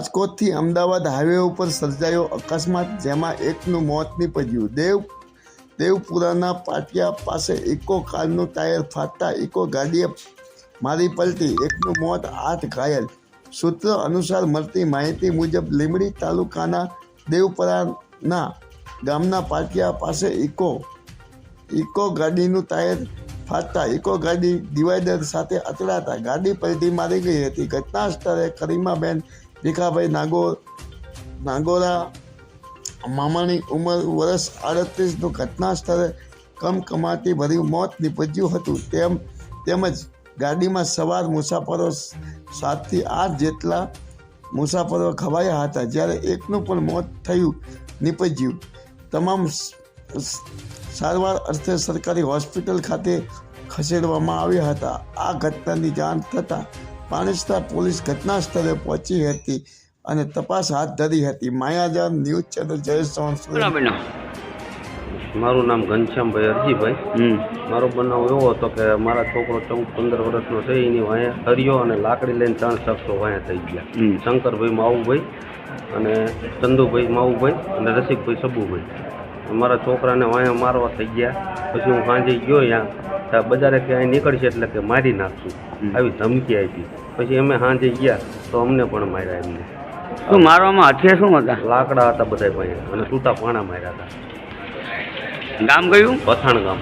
રાજકોટથી અમદાવાદ હાઈવે ઉપર સર્જાયો અકસ્માત, જેમાં એકનું મોત નીપજ્યું. દેવપુરાના પાટિયા પાસે ઇકો કારનું ટાયર ફાટતા ઇકો ગાડીએ મારી પલટી, એકનું મોત, 8 ઘાયલ. સૂત્રો અનુસાર મળતી માહિતી મુજબ લીંબડી તાલુકાના દેવપુરાના ગામના પાટિયા પાસે ઇકો ગાડીનું ટાયર ફાટતા ઇકો ગાડી ડિવાઈડર સાથે અથડાતા ગાડી પલટી મારી ગઈ હતી. ઘટના સ્થળે કરીમાબેન ભીખાભાઈ નાગોરા મામાની ઉંમર વર્ષ 38નું ઘટના સ્થળે કમકમાટી ભર્યું મોત નીપજ્યું હતું. તેમજ ગાડીમાં સવાર મુસાફરો 7 થી 8 જેટલા મુસાફરો ખવાયા હતા, જ્યારે એકનું પણ મોત નીપજ્યું. તમામ સારવાર અર્થે સરકારી હોસ્પિટલ ખાતે ખસેડવામાં આવ્યા હતા. આ ઘટનાની જાણ થતાં પાણીસ્તા પોલીસ ઘટના સ્થળે પહોંચી હતી અને તપાસ હાથ ધરી હતી. માયાજાર ન્યૂઝ ચેનલ જયેશ ચૌહાણ. મારું નામ ઘનશ્યામભાઈ અરજીભાઈ. મારો બનાવ એવો હતો કે મારા છોકરો 14-15 વર્ષનો છે, એની વાંહે હરિયો અને લાકડી લઈને 3 શખ્સો વાંહે થઈ ગયા. શંકરભાઈ માવુભાઈ અને ચંદુભાઈ માવુભાઈ અને રસિકભાઈ સબુભાઈ. મારા છોકરાને વાંહે મારવા થઈ ગયા. પછી હું સાંજે ગયો ત્યાં બજારે કે અહીં નીકળશે એટલે કે મારી નાખશું, આવી ધમકી આપી. પછી અમે સાંજે ગયા તો અમને પણ માર્યા. એમને શું મારવામાં હથિયાર શું હતા? લાકડા હતા બધા ભાઈ અને છૂટા પાણા માર્યા હતા. ગામ કયું? પથાણ ગામ.